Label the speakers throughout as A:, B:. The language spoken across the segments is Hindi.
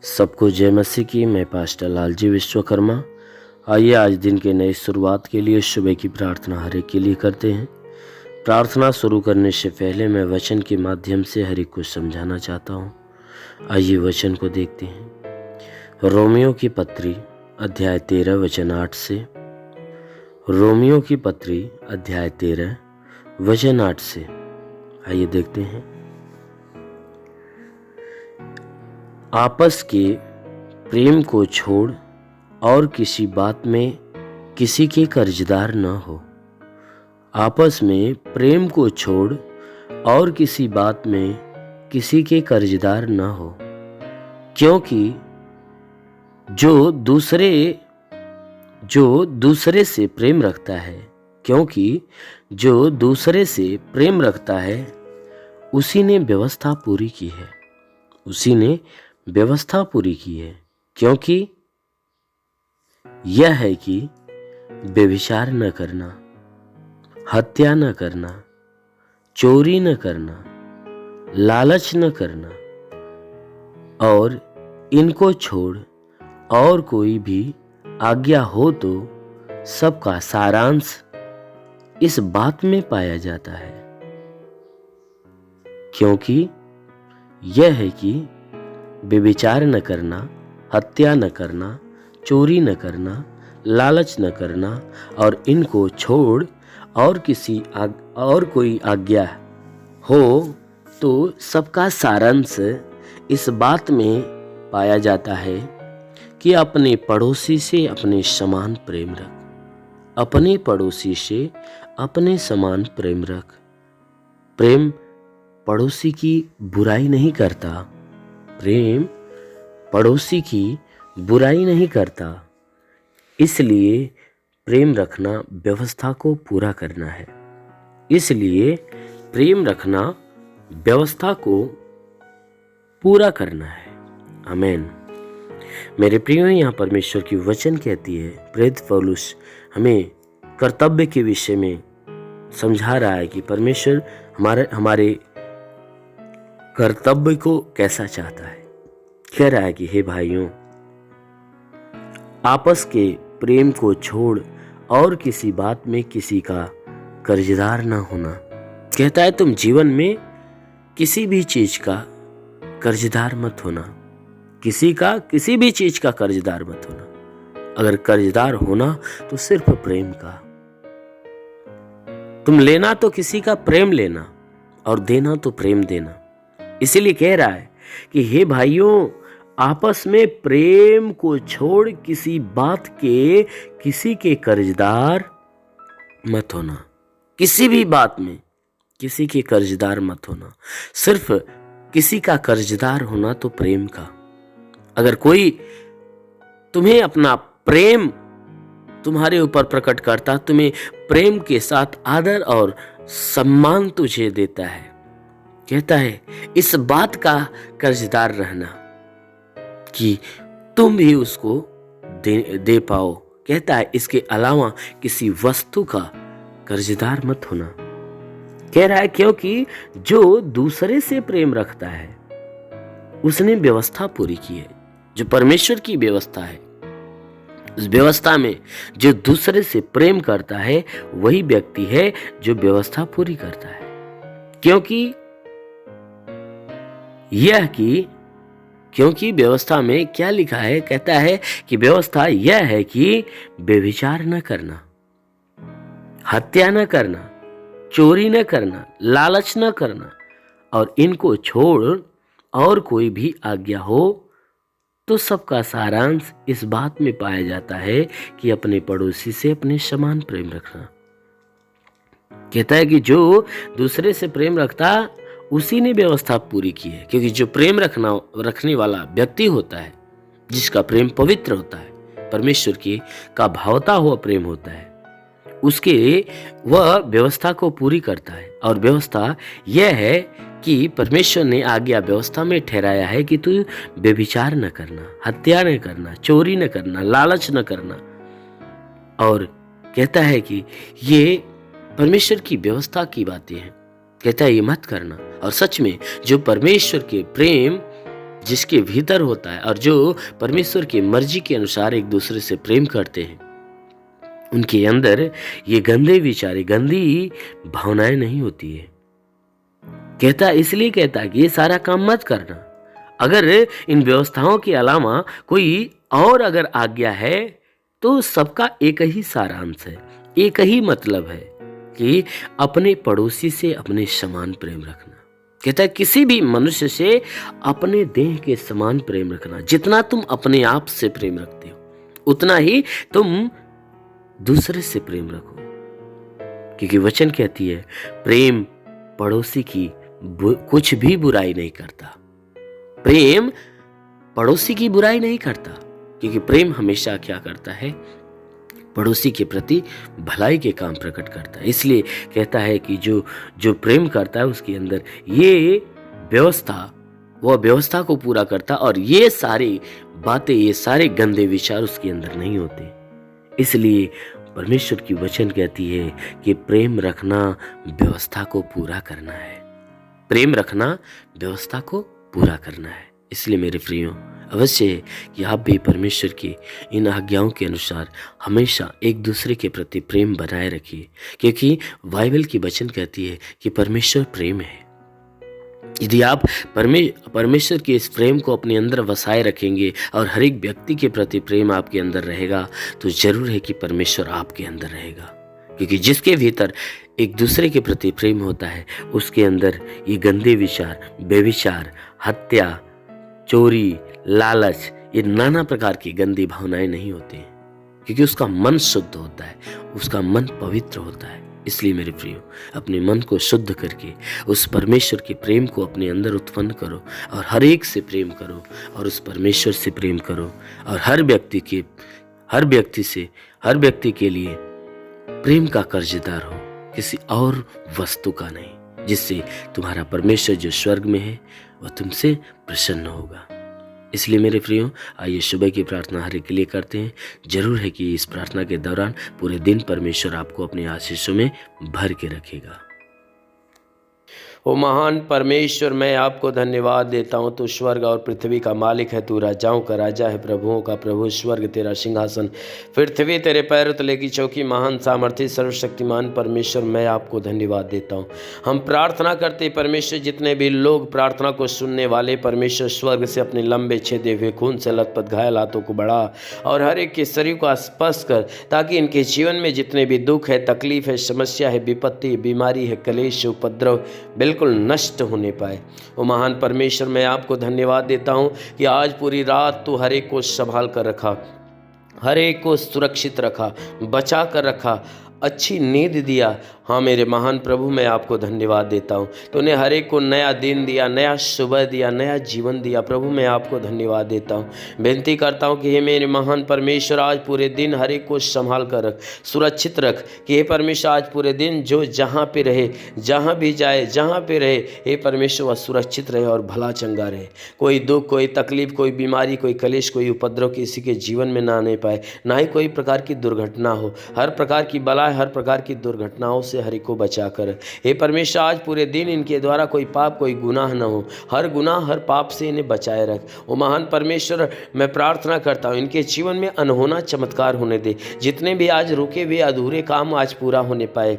A: सबको जय मसीह की। मैं पास्टर लालजी विश्वकर्मा। आइए आज दिन के नई शुरुआत के लिए सुबह की प्रार्थना हर एक के लिए करते हैं। प्रार्थना शुरू करने से पहले मैं वचन के माध्यम से हर एक को समझाना चाहता हूँ। आइए वचन को देखते हैं। रोमियो की पत्री अध्याय 13 वचन 8 से। रोमियो की पत्री अध्याय 13 वचन 8 से आइए देखते हैं। आपस के प्रेम को छोड़ और किसी बात में किसी के कर्जदार न हो। आपस में प्रेम को छोड़ और किसी बात में किसी के कर्जदार न हो, क्योंकि जो दूसरे से प्रेम रखता है उसी ने व्यवस्था पूरी की है। क्योंकि यह है कि व्यभिचार न करना, हत्या न करना, चोरी न करना, लालच न करना और इनको छोड़ और कोई भी आज्ञा हो तो सबका सारांश इस बात में पाया जाता है। क्योंकि यह है कि व्यभिचार न करना, हत्या न करना, चोरी न करना, लालच न करना और इनको छोड़ और कोई आज्ञा हो तो सबका सारांश इस बात में पाया जाता है कि अपने पड़ोसी से अपने समान प्रेम रख। अपने पड़ोसी से अपने समान प्रेम रख। प्रेम पड़ोसी की बुराई नहीं करता। प्रेम पड़ोसी की बुराई नहीं करता। इसलिए प्रेम रखना व्यवस्था को पूरा करना है। इसलिए प्रेम रखना व्यवस्था को पूरा करना है। आमीन। मेरे प्रियो, यहाँ परमेश्वर की वचन कहती है, प्रेरित पौलुस हमें कर्तव्य के विषय में समझा रहा है कि परमेश्वर हमारे कर्तव्य को कैसा चाहता है। कह रहा है कि हे भाइयों, आपस के प्रेम को छोड़ और किसी बात में किसी का कर्जदार ना होना। कहता है तुम जीवन में किसी भी चीज का कर्जदार मत होना। किसी भी चीज का कर्जदार मत होना। अगर कर्जदार होना तो सिर्फ प्रेम का। तुम लेना तो किसी का प्रेम लेना और देना तो प्रेम देना। इसीलिए कह रहा है कि हे भाइयों, आपस में प्रेम को छोड़ किसी बात के किसी के कर्जदार मत होना। किसी भी बात में किसी के कर्जदार मत होना। सिर्फ किसी का कर्जदार होना तो प्रेम का। अगर कोई तुम्हें अपना प्रेम तुम्हारे ऊपर प्रकट करता, तुम्हें प्रेम के साथ आदर और सम्मान तुझे देता है, कहता है इस बात का कर्जदार रहना कि तुम भी उसको दे पाओ। कहता है इसके अलावा किसी वस्तु का कर्जदार मत होना। कह रहा है क्योंकि जो दूसरे से प्रेम रखता है उसने व्यवस्था पूरी की है। जो परमेश्वर की व्यवस्था है, उस व्यवस्था में जो दूसरे से प्रेम करता है वही व्यक्ति है जो व्यवस्था पूरी करता है। क्योंकि व्यवस्था में क्या लिखा है? कहता है कि व्यवस्था यह है कि व्यभिचार न करना, हत्या न करना, चोरी न करना, लालच न करना और इनको छोड़ और कोई भी आज्ञा हो तो सबका सारांश इस बात में पाया जाता है कि अपने पड़ोसी से अपने समान प्रेम रखना। कहता है कि जो दूसरे से प्रेम रखता उसी ने व्यवस्था पूरी की है। क्योंकि जो प्रेम रखने वाला व्यक्ति होता है, जिसका प्रेम पवित्र होता है, परमेश्वर की का भावता हुआ प्रेम होता है, उसके वह व्यवस्था को पूरी करता है। और व्यवस्था यह है कि परमेश्वर ने आज्ञा व्यवस्था में ठहराया है कि तू व्यभिचार न करना, हत्या न करना, चोरी न करना, लालच न करना। और कहता है कि ये परमेश्वर की व्यवस्था की बातें हैं। कहता है ये मत करना। और सच में जो परमेश्वर के प्रेम जिसके भीतर होता है और जो परमेश्वर की मर्जी के अनुसार एक दूसरे से प्रेम करते हैं, उनके अंदर ये गंदे विचार, गंदी भावनाएं नहीं होती है। इसलिए कहता है कि ये सारा काम मत करना। अगर इन व्यवस्थाओं के अलावा कोई और अगर आज्ञा है तो सबका एक ही सारांश है, एक ही मतलब है कि अपने पड़ोसी से अपने समान प्रेम रखना। कहता है किसी भी मनुष्य से अपने देह के समान प्रेम रखना। जितना तुम अपने आप से प्रेम रखते हो उतना ही तुम दूसरे से प्रेम रखो, क्योंकि वचन कहती है प्रेम पड़ोसी की कुछ भी बुराई नहीं करता। प्रेम पड़ोसी की बुराई नहीं करता, क्योंकि प्रेम हमेशा क्या करता है, पड़ोसी के प्रति भलाई के काम प्रकट करता है। इसलिए कहता है कि जो प्रेम करता है उसके अंदर ये वह व्यवस्था को पूरा करता, और ये सारी बातें, ये सारे गंदे विचार उसके अंदर नहीं होते। इसलिए परमेश्वर की वचन कहती है कि प्रेम रखना व्यवस्था को पूरा करना है। प्रेम रखना व्यवस्था को पूरा करना है। इसलिए मेरे प्रियो, अवश्य है कि आप भी परमेश्वर की इन आज्ञाओं के अनुसार हमेशा एक दूसरे के प्रति प्रेम बनाए रखिए, क्योंकि बाइबल की वचन कहती है कि परमेश्वर प्रेम है। यदि आप परमेश्वर के इस प्रेम को अपने अंदर वसाए रखेंगे और हर एक व्यक्ति के प्रति प्रेम आपके अंदर रहेगा, तो जरूर है कि परमेश्वर आपके अंदर रहेगा। क्योंकि जिसके भीतर एक दूसरे के प्रति प्रेम होता है उसके अंदर ये गंदे विचार, बेविचार, हत्या, चोरी, लालच, ये नाना प्रकार की गंदी भावनाएं नहीं होती, क्योंकि उसका मन शुद्ध होता है, उसका मन पवित्र होता है। इसलिए मेरे प्रियो, अपने मन को शुद्ध करके उस परमेश्वर के प्रेम को अपने अंदर उत्पन्न करो और हर एक से प्रेम करो और उस परमेश्वर से प्रेम करो, और हर व्यक्ति के लिए प्रेम का कर्जदार हो, किसी और वस्तु का नहीं, जिससे तुम्हारा परमेश्वर जो स्वर्ग में है वह तुमसे प्रसन्न होगा। इसलिए मेरे प्रियो, आइए सुबह की प्रार्थना हर एक के लिए करते हैं। जरूर है कि इस प्रार्थना के दौरान पूरे दिन परमेश्वर आपको अपने आशीषों में भर के रखेगा। ओ महान परमेश्वर, मैं आपको धन्यवाद देता हूँ। तू स्वर्ग और पृथ्वी का मालिक है, तू राजाओं का राजा है, प्रभुओं का प्रभु। स्वर्ग तेरा सिंहासन, पृथ्वी तेरे पैरों तले की चौकी। महान सामर्थी सर्वशक्तिमान परमेश्वर, मैं आपको धन्यवाद देता हूँ। हम प्रार्थना करते परमेश्वर, जितने भी लोग प्रार्थना को सुनने वाले परमेश्वर, स्वर्ग से अपने लंबे छेदे हुए खून से लथपथ घायल हाथों को बढ़ा और हर एक के शरीर को स्पर्श कर, ताकि इनके जीवन में जितने भी दुख है, तकलीफ है, समस्या है, विपत्ति, बीमारी है, कलेश, उपद्रव बिल्कुल नष्ट होने पाए। ओ महान परमेश्वर, मैं आपको धन्यवाद देता हूं कि आज पूरी रात तू हर एक को संभाल कर रखा, हर एक को सुरक्षित रखा, बचा कर रखा, अच्छी नींद दिया। हाँ मेरे महान प्रभु, मैं आपको धन्यवाद देता हूँ। तूने हर एक को नया दिन दिया, नया सुबह दिया, नया जीवन दिया। प्रभु मैं आपको धन्यवाद देता हूँ। बेनती करता हूँ कि हे मेरे महान परमेश्वर, आज पूरे दिन हर एक को संभाल कर रख, सुरक्षित रख। कि हे परमेश्वर, आज पूरे दिन जो जहाँ पे रहे, जहाँ भी जाए, जहाँ पे रहे, हे परमेश्वर वह सुरक्षित रहे और भला चंगा रहे। कोई दुख, कोई तकलीफ, कोई बीमारी, कोई कलेश, कोई उपद्रव किसी के जीवन में ना आने पाए, ना ही कोई प्रकार की दुर्घटना हो। हर प्रकार की बला, हर प्रकार की दुर्घटनाओं से हर एक को बचा कर। हे परमेश्वर, आज पूरे दिन इनके द्वारा कोई पाप, कोई गुनाह न हो। हर गुनाह, हर पाप से इन्हें बचाए रख। ओ महान परमेश्वर, मैं प्रार्थना करता हूँ इनके जीवन में अनहोना चमत्कार होने दे। जितने भी आज रुके हुए अधूरे काम आज पूरा होने पाए,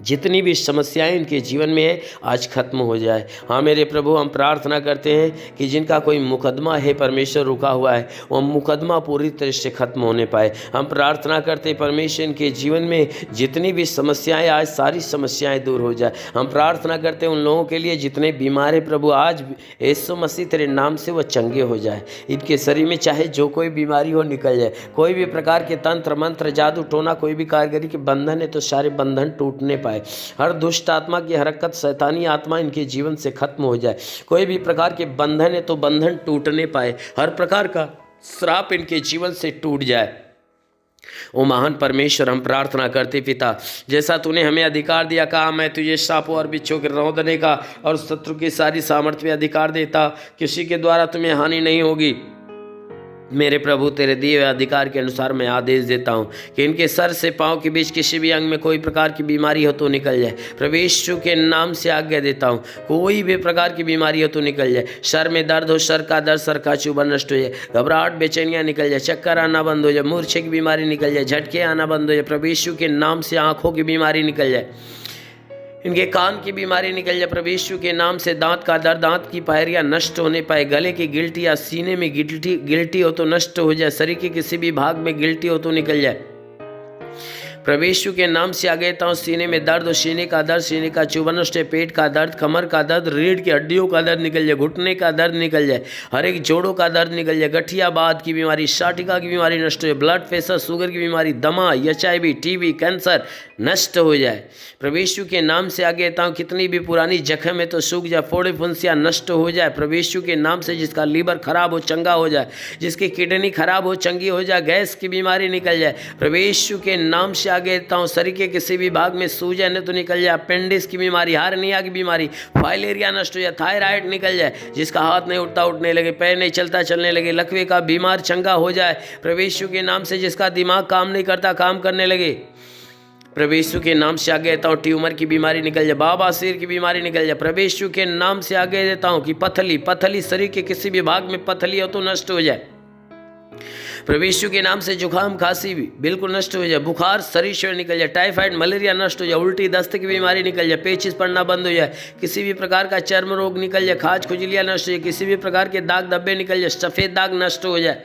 A: जितनी भी समस्याएं इनके जीवन में है आज खत्म हो जाए। हाँ मेरे प्रभु, हम प्रार्थना करते हैं कि जिनका कोई मुकदमा है परमेश्वर रुका हुआ है, वह मुकदमा पूरी तरह से खत्म होने पाए। हम प्रार्थना करते हैं परमेश्वर इनके जीवन में जितनी भी समस्याएं, आज सारी समस्याएं दूर हो जाए। हम प्रार्थना करते हैं उन लोगों के लिए जितने बीमार है प्रभु, आज यीशु मसीह तेरे नाम से वह चंगे हो जाए। इनके शरीर में चाहे जो कोई बीमारी हो निकल जाए। कोई भी प्रकार के तंत्र मंत्र, जादू टोना, कोई भी कारीगरी के बंधन है तो सारे बंधन टूटने पाए। हर दुष्ट आत्मा की हरकत, शैतानी आत्मा इनके जीवन से खत्म हो जाए। कोई भी प्रकार के बंधन है तो बंधन टूटने पाए। हर प्रकार का श्राप इनके जीवन से टूट जाए। ओ महान परमेश्वर, हम प्रार्थना करते पिता, जैसा तूने हमें अधिकार दिया, कहा मैं तुझे सांपों और बिच्छों के रौंदने का और शत्रु की सारी सामर्थ्य में अधिकार देता, किसी के द्वारा तुम्हें हानि नहीं होगी। मेरे प्रभु तेरे दिए हुए अधिकार के अनुसार मैं आदेश देता हूँ कि इनके सर से पाँव के बीच किसी भी अंग में कोई प्रकार की बीमारी हो तो निकल जाए। प्रभु यीशु के नाम से आज्ञा देता हूँ, कोई भी प्रकार की बीमारी हो तो निकल जाए। सर में दर्द हो, सर का दर्द, सर का चुभन नष्ट हो जाए। घबराहट, बेचैनियाँ निकल जाए। चक्कर आना बंद हो जाए। मूर्छे की बीमारी निकल जाए। झटके आना बंद हो जाए। प्रभु यीशु के नाम से आँखों की बीमारी निकल जाए। इनके कान की बीमारी निकल जाए। प्रभु यीशु के नाम से दांत का दर्द, दांत की पायरियां नष्ट होने पाए। गले की गिल्टी या सीने में गिल्टी हो तो नष्ट हो जाए। शरीर के किसी भी भाग में गिल्टी हो तो निकल जाए। प्रभु यीशु के नाम से आगे देता हूँ, सीने में दर्द हो, सीने का दर्द, सीने का चुभन नष्ट है। पेट का दर्द, कमर का दर्द, रीढ़ की हड्डियों का दर्द निकल जाए। घुटने का दर्द निकल जाए। हर एक जोड़ों का दर्द निकल जाए। गठियाबाद की बीमारी, साटिका की बीमारी नष्ट हो जाए। ब्लड प्रेशर, शुगर की बीमारी, दमा, HIV, TB, कैंसर नष्ट हो जाए। प्रभु यीशु के नाम से आगे देता हूँ, कितनी भी पुरानी जख्म है तो सूख जाए। फोड़े फुंसियाँ नष्ट हो जाए। प्रभु यीशु के नाम से जिसका लीवर खराब हो चंगा हो जाए। जिसकी किडनी खराब हो चंगी हो जाए। गैस की बीमारी निकल जाए। प्रभु यीशु के नाम से आगे देता हूँ, शरीर के किसी भी भाग में सूजन है तो निकल जाए। अपेंडिक्स की बीमारी, हार्निया की बीमारी, फाइलेरिया नष्ट हो जाए। थायराइड निकल जाए। जिसका हाथ नहीं उठता उठने लगे, पैर नहीं चलता चलने लगे, लकवे का बीमार चंगा हो जाए। प्रभु यीशु के नाम से जिसका दिमाग काम नहीं करता काम करने लगे। प्रभु यीशु के नाम से आगे देता हूँ, ट्यूमर की बीमारी निकल जाए। बवासीर की बीमारी निकल जाए। प्रभु यीशु के नाम से आगे देता हूँ कि पथली शरीर के किसी भी भाग में पथली हो तो नष्ट हो जाए। प्रभु यीशु के नाम से जुकाम खांसी भी बिल्कुल नष्ट हो जाए। बुखार शरीर से निकल जाए। टाइफाइड, मलेरिया नष्ट हो जाए। उल्टी दस्त की बीमारी निकल जाए। पेचिश पड़ना बंद हो जाए। किसी भी प्रकार का चर्म रोग निकल जाए। खाज खुजलियाँ नष्ट हो जाए। किसी भी प्रकार के दाग धब्बे निकल जाए। सफ़ेद दाग नष्ट हो जाए।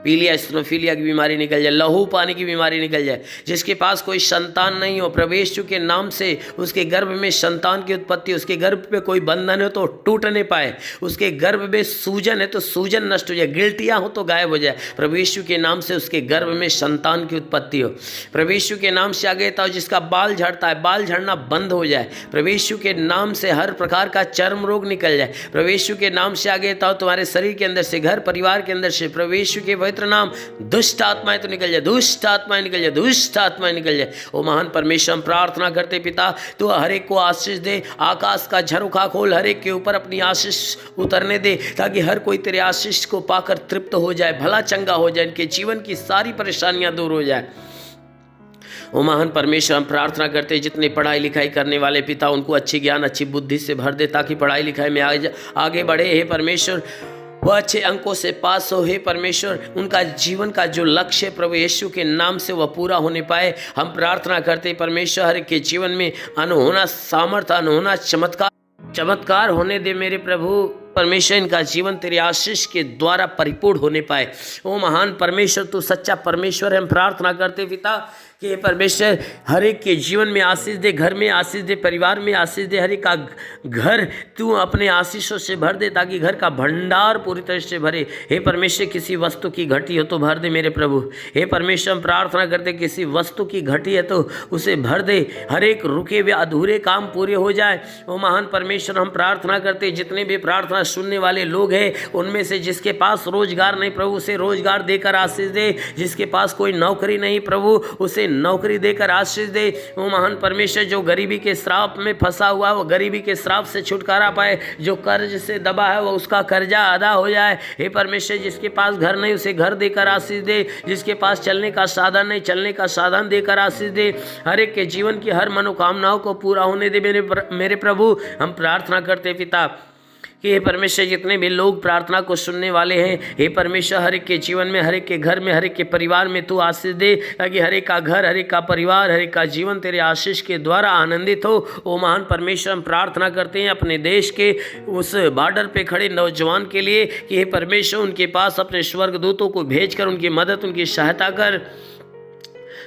A: पीलिया, स्नोफीलिया की बीमारी निकल जाए। लहू पानी की बीमारी निकल जाए। जिसके पास कोई संतान नहीं हो, प्रभु यीशु के नाम से उसके गर्भ में संतान की उत्पत्ति, उसके गर्भ पे कोई बंधन हो तो टूट नहीं पाए। उसके गर्भ में सूजन है तो सूजन नष्ट हो जाए। गिल्टियाँ हो तो गायब हो जाए। प्रभु यीशु के नाम से उसके गर्भ में संतान की उत्पत्ति हो। प्रभु यीशु के नाम से आगे था, जिसका बाल झड़ता है बाल झड़ना बंद हो जाए। प्रभु यीशु के नाम से हर प्रकार का चर्म रोग निकल जाए। प्रभु यीशु के नाम से आगे था, तुम्हारे शरीर के अंदर से, घर परिवार के अंदर से, प्रभु यीशु के पवित्र नाम, दुष्ट आत्माएं तो निकल जाए। दुष्ट आत्माएं निकल जाए। दुष्ट आत्माएं निकल जाए। ओ महान परमेश्वर, हम प्रार्थना करते पिता, तो हर एक को आशीष दे। आकाश का झरोखा खोल, हर एक के ऊपर अपनी आशीष उतरने दे, ताकि हर कोई तेरे आशीष को पाकर तृप्त हो जाए, भला चंगा हो जाए, इनके जीवन की सारी परेशानियां दूर हो जाए। ओ महान परमेश्वर, हम प्रार्थना करते हैं जितने पढ़ाई लिखाई करने वाले पिता, उनको अच्छी ज्ञान, अच्छी बुद्धि से भर दे, ताकि पढ़ाई लिखाई में आगे बढ़े। हे परमेश्वर, वह अच्छे अंकों से पास हो। हे परमेश्वर, उनका जीवन का जो लक्ष्य है प्रभु यीशु के नाम से वह पूरा होने पाए। हम प्रार्थना करते परमेश्वर, हर के जीवन में अनहोना सामर्थ्य, अनहोना चमत्कार होने दे मेरे प्रभु परमेश्वर। इनका जीवन तेरे आशीष के द्वारा परिपूर्ण होने पाए। ओ महान परमेश्वर, तू सच्चा परमेश्वर है। हम प्रार्थना करते पिता कि हे परमेश्वर, हर एक के जीवन में आशीष दे, घर में आशीष दे, परिवार में आशीष दे। हर एक का घर तू अपने आशीषों से भर दे, ताकि घर का भंडार पूरी तरह से भरे। हे परमेश्वर, किसी वस्तु की घटी हो तो भर दे मेरे प्रभु। हे परमेश्वर, हम प्रार्थना करते किसी वस्तु की घटी है तो उसे भर दे। हर एक रुके हुए अधूरे काम पूरे हो जाए। ओ महान परमेश्वर, हम प्रार्थना करते जितने भी प्रार्थना सुनने वाले लोग हैं, उनमें से जिसके पास रोजगार नहीं प्रभु, उसे रोजगार देकर आशीष दे। जिसके पास कोई नौकरी नहीं प्रभु, उसे नौकरी देकर आशीष दे। वो महान परमेश्वर, जो गरीबी के श्राप में फंसा हुआ, वो गरीबी के श्राप से छुटकारा पाए। जो कर्ज से दबा है वो उसका कर्जा अदा हो जाए। हे परमेश्वर, जिसके पास घर नहीं उसे घर देकर आशीष दे। जिसके पास चलने का साधन नहीं, चलने का साधन देकर आशीष दे। हर एक के जीवन की हर मनोकामनाओं को पूरा होने दे मेरे प्रभु। हम प्रार्थना करते पिता कि हे परमेश्वर, जितने भी लोग प्रार्थना को सुनने वाले हैं, हे परमेश्वर, हर एक के जीवन में, हर एक के घर में, हर एक के परिवार में तू आशीष दे, ताकि हर एक का घर, हर एक का परिवार, हर एक का जीवन तेरे आशीष के द्वारा आनंदित हो। ओ महान परमेश्वर, हम प्रार्थना करते हैं अपने देश के उस बॉर्डर पे खड़े नौजवान के लिए कि हे परमेश्वर, उनके पास अपने स्वर्गदूतों को भेजकर उनकी मदद, उनकी सहायता कर,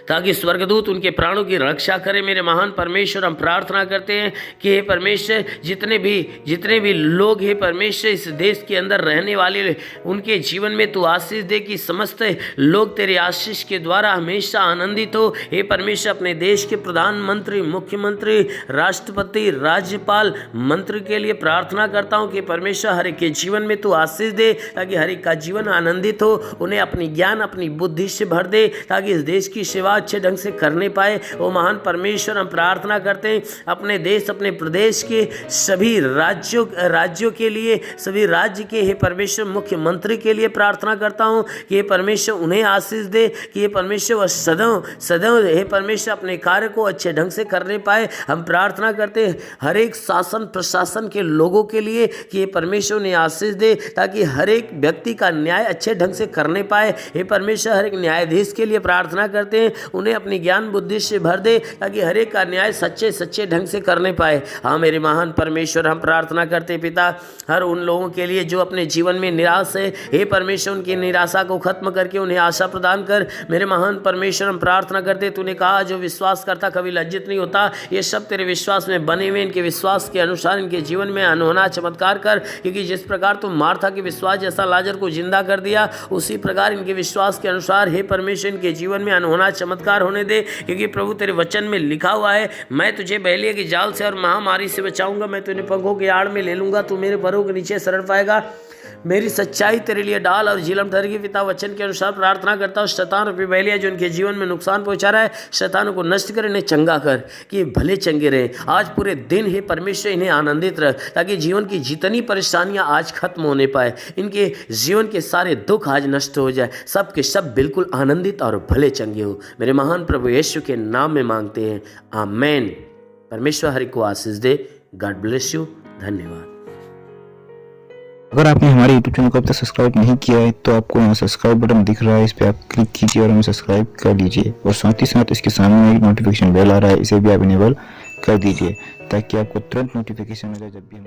A: ताकि स्वर्गदूत उनके प्राणों की रक्षा करे। मेरे महान परमेश्वर, हम प्रार्थना करते हैं कि हे परमेश्वर, जितने भी लोग हे परमेश्वर इस देश के अंदर रहने वाले, उनके जीवन में तू आशीष दे कि समस्त लोग तेरे आशीष के द्वारा हमेशा आनंदित हो। हे परमेश्वर, अपने देश के प्रधानमंत्री, मुख्यमंत्री, राष्ट्रपति, राज्यपाल, मंत्री के लिए प्रार्थना करता हूँ कि परमेश्वर, हर एक के जीवन में तू आशीष दे, ताकि हर एक का जीवन आनंदित हो। उन्हें अपनी ज्ञान, अपनी बुद्धि से भर दे, ताकि इस देश की सेवा सेवा अच्छे ढंग से करने पाए। वो महान परमेश्वर हम प्रार्थना करते हैं अपने देश अपने प्रदेश के सभी राज्यों के लिए, सभी राज्य के हे परमेश्वर मुख्यमंत्री के लिए प्रार्थना करता हूँ कि हे परमेश्वर उन्हें आशीष दे, कि हे परमेश्वर वह सदैव हे परमेश्वर अपने कार्य को अच्छे ढंग से करने पाए। हम प्रार्थना करते हैं हर एक शासन प्रशासन के लोगों के लिए कि हे परमेश्वर उन्हें आशीष दे, ताकि हर एक व्यक्ति का न्याय अच्छे ढंग से करने पाए। हे परमेश्वर हर एक न्यायाधीश के लिए प्रार्थना करते हैं, उन्हें अपनी ज्ञान बुद्धि से भर दे, ताकि हर एक का न्याय सच्चे ढंग से करने पाए। हाँ मेरे महान परमेश्वर हम प्रार्थना करते पिता हर उन लोगों के लिए जो अपने जीवन में निराश है, हे परमेश्वर उनकी निराशा को खत्म करके उन्हें आशा प्रदान कर। मेरे महान परमेश्वर हम प्रार्थना करते, तूने कहा जो विश्वास करता कभी लज्जित नहीं होता। ये सब तेरे विश्वास में बने हुए, इनके विश्वास के अनुसार इनके जीवन में अनहोना चमत्कार कर, क्योंकि जिस प्रकार तुम मार्था के विश्वास जैसा लाजर को जिंदा कर दिया, उसी प्रकार इनके विश्वास के अनुसार हे परमेश्वर इनके जीवन में अनहोना चमत्कार होने दे। क्योंकि प्रभु तेरे वचन में लिखा हुआ है, मैं तुझे बहेलिया के जाल से और महामारी से बचाऊंगा, मैं तुझे पंखों की आड़ में ले लूंगा, तू मेरे पैरों के नीचे शरण पाएगा। मेरी सच्चाई तेरे लिए डाल और झिलम ठहरेगी। पिता वचन के अनुसार प्रार्थना करता हूँ शैतान रूपी बहेलिया जो उनके जीवन में नुकसान पहुंचा रहा है, शैतानों को नष्ट कर, इन्हें चंगा कर कि ये भले चंगे रहे। आज पूरे दिन हे परमेश्वर इन्हें आनंदित रख, ताकि जीवन की जितनी परेशानियां आज खत्म होने पाए, इनके जीवन के सारे दुख आज नष्ट हो जाए, सब के सब बिल्कुल आनंदित और भले चंगे हो। मेरे महान प्रभु यीशु के नाम में मांगते हैं, आमेन। परमेश्वर हरि को आशीष दे। God bless you. धन्यवाद।
B: अगर आपने हमारे YouTube चैनल को अब तक सब्सक्राइब नहीं किया है तो आपको यहाँ सब्सक्राइब बटन दिख रहा है, इस पर आप क्लिक कीजिए और हमें सब्सक्राइब कर लीजिए। और साथ ही साथ इसके सामने एक नोटिफिकेशन बेल आ रहा है, इसे भी आप इनेबल कर दीजिए ताकि आपको तुरंत नोटिफिकेशन मिले जब भी हम